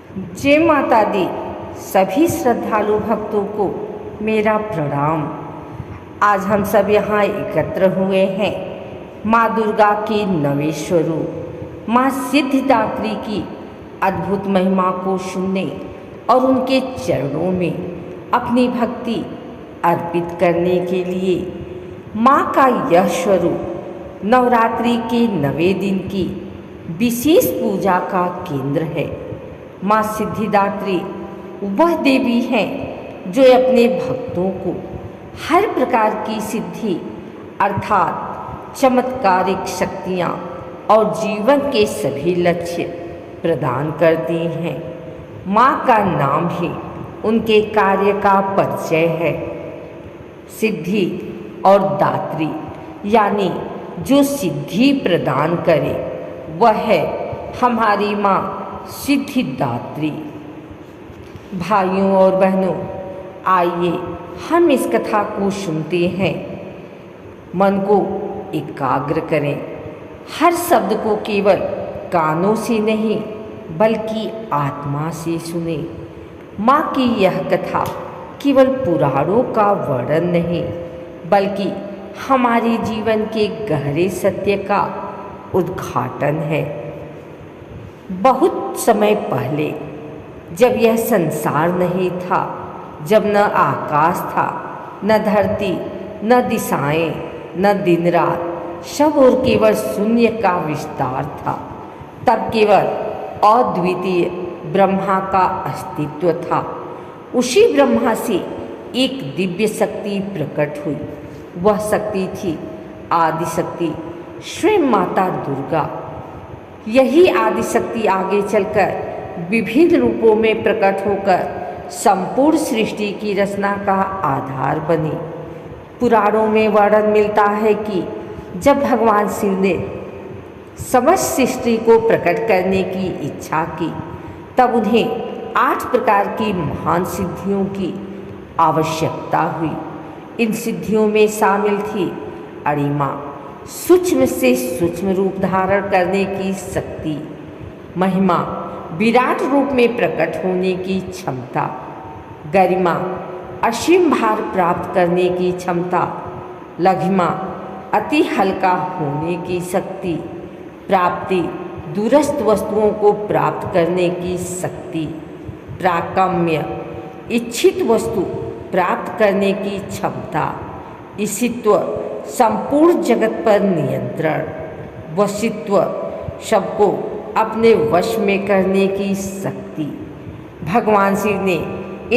जय माता दी। सभी श्रद्धालु भक्तों को मेरा प्रणाम। आज हम सब यहाँ एकत्र हुए हैं माँ दुर्गा के नवे स्वरूप माँ सिद्धिदात्री की अद्भुत महिमा को सुनने और उनके चरणों में अपनी भक्ति अर्पित करने के लिए। माँ का यह स्वरूप नवरात्रि के 9वें दिन की विशेष पूजा का केंद्र है। माँ सिद्धिदात्री वह देवी हैं जो अपने भक्तों को हर प्रकार की सिद्धि अर्थात चमत्कारिक शक्तियाँ और जीवन के सभी लक्ष्य प्रदान करती हैं। माँ का नाम ही उनके कार्य का परिचय है। सिद्धि और दात्री यानी जो सिद्धि प्रदान करे वह है हमारी माँ सिद्धिदात्री। भाइयों और बहनों, आइए हम इस कथा को सुनते हैं। मन को एकाग्र करें। हर शब्द को केवल कानों से नहीं बल्कि आत्मा से सुने। माँ की यह कथा केवल पुराणों का वर्णन नहीं बल्कि हमारे जीवन के गहरे सत्य का उद्घाटन है। बहुत समय पहले जब यह संसार नहीं था, जब न आकाश था, न धरती, न दिशाएं, न दिन रात, सब और केवल शून्य का विस्तार था, तब केवल अद्वितीय ब्रह्मा का अस्तित्व था। उसी ब्रह्मा से एक दिव्य शक्ति प्रकट हुई। वह शक्ति थी आदि शक्ति स्वयं माता दुर्गा। यही आदि शक्ति आगे चलकर विभिन्न रूपों में प्रकट होकर संपूर्ण सृष्टि की रचना का आधार बनी। पुराणों में वर्णन मिलता है कि जब भगवान शिव ने समस्त सृष्टि को प्रकट करने की इच्छा की, तब उन्हें 8 प्रकार की महान सिद्धियों की आवश्यकता हुई। इन सिद्धियों में शामिल थी अणिमा, सूक्ष्म से सूक्ष्म रूप धारण करने की शक्ति, महिमा, विराट रूप में प्रकट होने की क्षमता, गरिमा, असीम भार प्राप्त करने की क्षमता, लघिमा, अति हल्का होने की शक्ति, प्राप्ति, दूरस्थ वस्तुओं को प्राप्त करने की शक्ति, प्राकम्य, इच्छित वस्तु प्राप्त करने की क्षमता, ईशित्व, संपूर्ण जगत पर नियंत्रण, वशित्व, सबको अपने वश में करने की शक्ति। भगवान शिव ने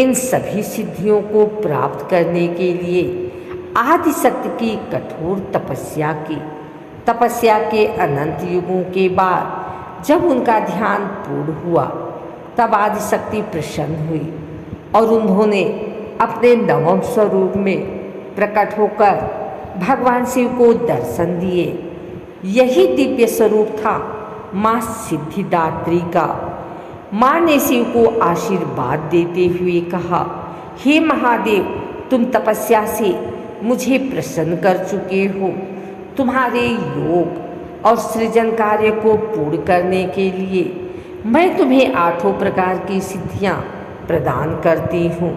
इन सभी सिद्धियों को प्राप्त करने के लिए आदि शक्ति की कठोर तपस्या की। तपस्या के अनंत युगों के बाद जब उनका ध्यान पूर्ण हुआ, तब आदि शक्ति प्रसन्न हुई और उन्होंने अपने नवम स्वरूप में प्रकट होकर भगवान शिव को दर्शन दिए। यही दिव्य स्वरूप था माँ सिद्धिदात्री का। माँ ने शिव को आशीर्वाद देते हुए कहा, हे महादेव, तुम तपस्या से मुझे प्रसन्न कर चुके हो। तुम्हारे योग और सृजन कार्य को पूर्ण करने के लिए मैं तुम्हें 8 प्रकार की सिद्धियाँ प्रदान करती हूँ।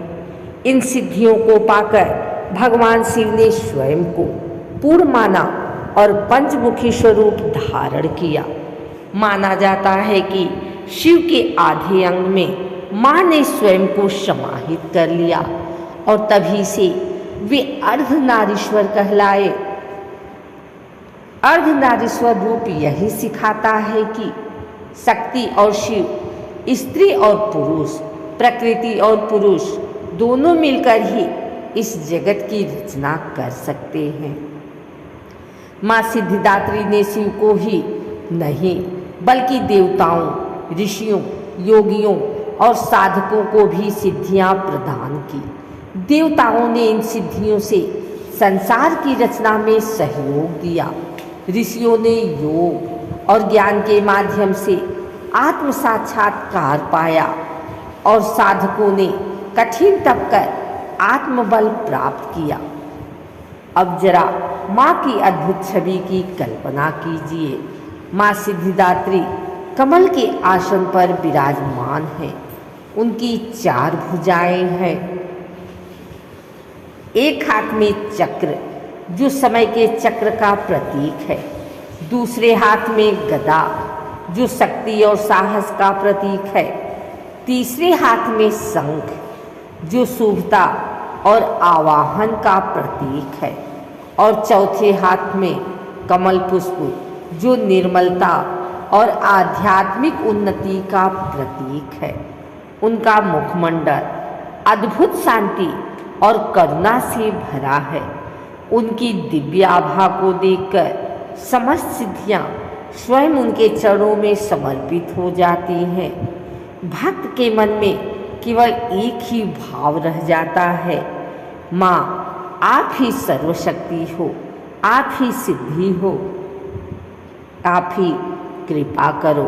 इन सिद्धियों को पाकर भगवान शिव ने स्वयं को पूर्ण माना और पंचमुखी स्वरूप धारण किया। माना जाता है कि शिव के आधे अंग में माँ ने स्वयं को समाहित कर लिया और तभी से वे अर्धनारीश्वर कहलाए। अर्धनारीश्वर रूप यही सिखाता है कि शक्ति और शिव, स्त्री और पुरुष, प्रकृति और पुरुष दोनों मिलकर ही इस जगत की रचना कर सकते हैं। माँ सिद्धिदात्री ने शिव को ही नहीं बल्कि देवताओं, ऋषियों, योगियों और साधकों को भी सिद्धियाँ प्रदान की। देवताओं ने इन सिद्धियों से संसार की रचना में सहयोग दिया। ऋषियों ने योग और ज्ञान के माध्यम से आत्म साक्षात्कार पाया और साधकों ने कठिन तप कर आत्मबल प्राप्त किया। अब जरा माँ की अद्भुत छवि की कल्पना कीजिए। माँ सिद्धिदात्री कमल के आसन पर विराजमान है। उनकी 4 भुजाएं हैं। एक हाथ में चक्र जो समय के चक्र का प्रतीक है, दूसरे हाथ में गदा जो शक्ति और साहस का प्रतीक है, तीसरे हाथ में शंख जो शुभता और आवाहन का प्रतीक है, और चौथे हाथ में कमल पुष्प जो निर्मलता और आध्यात्मिक उन्नति का प्रतीक है। उनका मुखमंडल अद्भुत शांति और करुणा से भरा है। उनकी दिव्य आभा को देखकर समस्त सिद्धियां स्वयं उनके चरणों में समर्पित हो जाती हैं। भक्त के मन में केवल एक ही भाव रह जाता है, माँ आप ही सर्वशक्ति हो, आप ही सिद्धि हो, आप ही कृपा करो।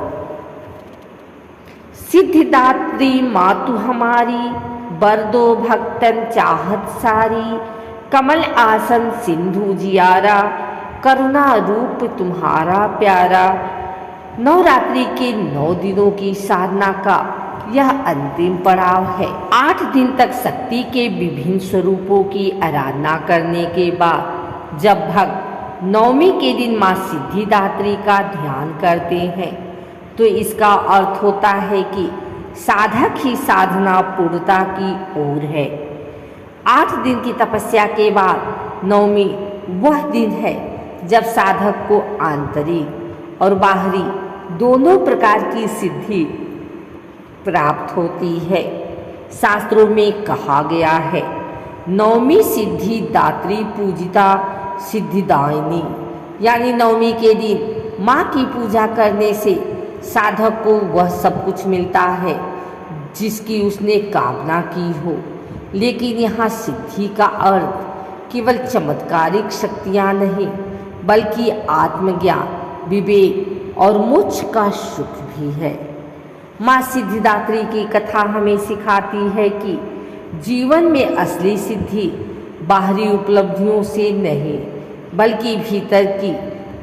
सिद्धिदात्री मातु हमारी, बर दो भक्तन चाहत सारी, कमल आसन सिंधु जियारा, करुणा रूप तुम्हारा प्यारा। नवरात्रि के 9 दिनों की साधना का यह अंतिम पड़ाव है। 8 दिन तक शक्ति के विभिन्न स्वरूपों की आराधना करने के बाद जब भक्त नवमी के दिन माँ सिद्धिदात्री का ध्यान करते हैं तो इसका अर्थ होता है कि साधक ही साधना पूर्णता की ओर है। 8 दिन की तपस्या के बाद नवमी वह दिन है जब साधक को आंतरिक और बाहरी दोनों प्रकार की सिद्धि प्राप्त होती है। शास्त्रों में कहा गया है, नवमी सिद्धि दात्री पूजिता सिद्धिदायिनी, यानी नवमी के दिन माँ की पूजा करने से साधक को वह सब कुछ मिलता है जिसकी उसने कामना की हो। लेकिन यहाँ सिद्धि का अर्थ केवल चमत्कारिक शक्तियाँ नहीं बल्कि आत्मज्ञान, विवेक और मोक्ष का सुख भी है। माँ सिद्धिदात्री की कथा हमें सिखाती है कि जीवन में असली सिद्धि बाहरी उपलब्धियों से नहीं बल्कि भीतर की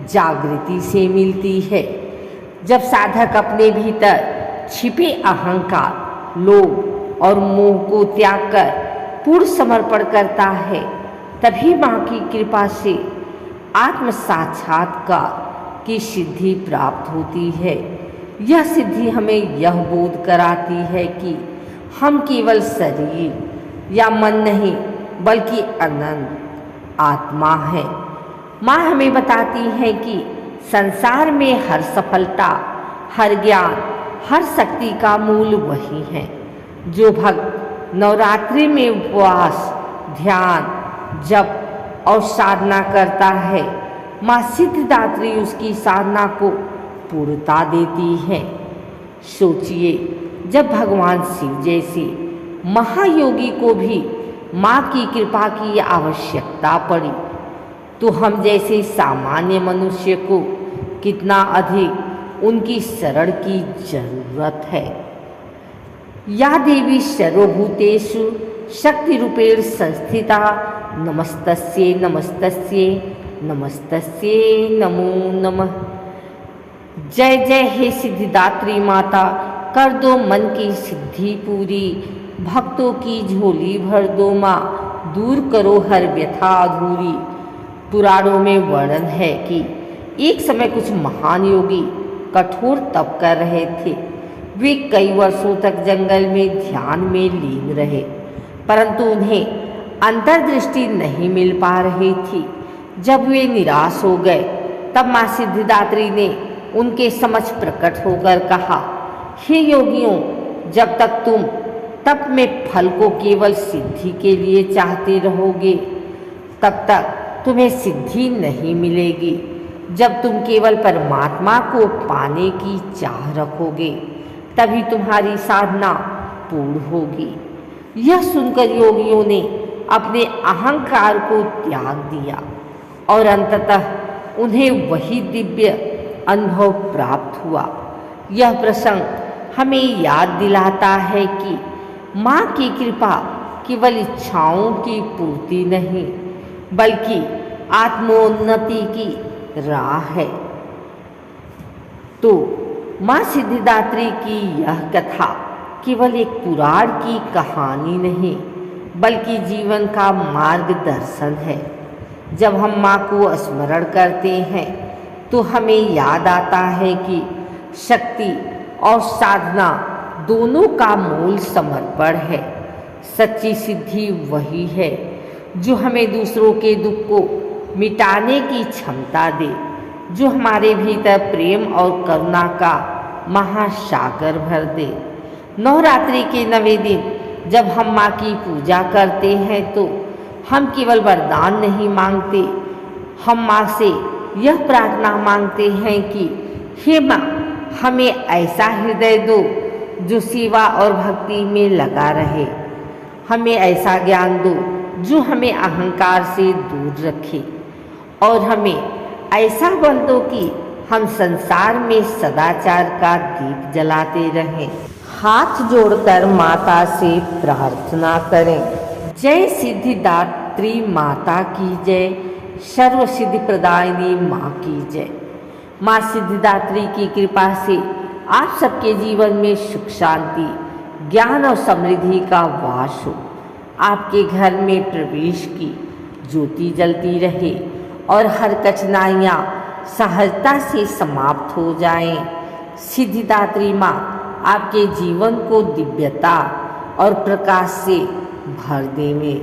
जागृति से मिलती है। जब साधक अपने भीतर छिपे अहंकार, लोभ और मोह को त्याग कर पूर्ण समर्पण करता है तभी माँ की कृपा से आत्म साक्षात्कार की सिद्धि प्राप्त होती है। यह सिद्धि हमें यह बोध कराती है कि हम केवल शरीर या मन नहीं बल्कि अनंत आत्मा है। माँ हमें बताती है कि संसार में हर सफलता, हर ज्ञान, हर शक्ति का मूल वही है। जो भक्त नवरात्रि में उपवास, ध्यान, जप और साधना करता है, माँ सिद्धिदात्री उसकी साधना को पूर्णता देती है। सोचिए, जब भगवान शिव जैसे महायोगी को भी माँ की कृपा की आवश्यकता पड़ी तो हम जैसे सामान्य मनुष्य को कितना अधिक उनकी शरण की जरूरत है। या देवी सर्वभूतेषु शक्ति रूपेण संस्थिता, नमस्तस्यै नमस्तस्यै नमस्तस्यै नमो नमः। जय जय हे सिद्धिदात्री माता, कर दो मन की सिद्धि पूरी, भक्तों की झोली भर दो माँ, दूर करो हर व्यथा अधूरी। पुराणों में वर्णन है कि एक समय कुछ महान योगी कठोर तप कर रहे थे। वे कई वर्षों तक जंगल में ध्यान में लीन रहे, परंतु उन्हें अंतर्दृष्टि नहीं मिल पा रही थी। जब वे निराश हो गए तब माँ सिद्धिदात्री ने उनके समक्ष प्रकट होकर कहा, हे योगियों, जब तक तुम तप में फल को केवल सिद्धि के लिए चाहते रहोगे तब तक तुम्हें सिद्धि नहीं मिलेगी। जब तुम केवल परमात्मा को पाने की चाह रखोगे तभी तुम्हारी साधना पूर्ण होगी। यह सुनकर योगियों ने अपने अहंकार को त्याग दिया और अंततः उन्हें वही दिव्य अनुभव प्राप्त हुआ। यह प्रसंग हमें याद दिलाता है कि माँ की कृपा केवल इच्छाओं की पूर्ति नहीं बल्कि आत्मोन्नति की राह है। तो माँ सिद्धिदात्री की यह कथा केवल एक पुराण की कहानी नहीं बल्कि जीवन का मार्गदर्शन है। जब हम माँ को स्मरण करते हैं तो हमें याद आता है कि शक्ति और साधना दोनों का मूल समर्पण है। सच्ची सिद्धि वही है जो हमें दूसरों के दुख को मिटाने की क्षमता दे, जो हमारे भीतर प्रेम और करुणा का महासागर भर दे। नवरात्रि के 9वें दिन जब हम माँ की पूजा करते हैं तो हम केवल वरदान नहीं मांगते, हम माँ से यह प्रार्थना मांगते हैं कि हे माँ, हमें ऐसा हृदय दो जो सेवा और भक्ति में लगा रहे। हमें ऐसा ज्ञान दो जो हमें अहंकार से दूर रखे और हमें ऐसा बल दो कि हम संसार में सदाचार का दीप जलाते रहें। हाथ जोड़कर माता से प्रार्थना करें। जय सिद्धिदात्री माता की जय, सर्व सिद्धि प्रदायिनी माँ की जय। माँ सिद्धिदात्री की कृपा से आप सबके जीवन में सुख शांति, ज्ञान और समृद्धि का वास हो। आपके घर में प्रवेश की ज्योति जलती रहे और हर कठिनाइयाँ सहजता से समाप्त हो जाएं। सिद्धिदात्री माँ आपके जीवन को दिव्यता और प्रकाश से भर देवे।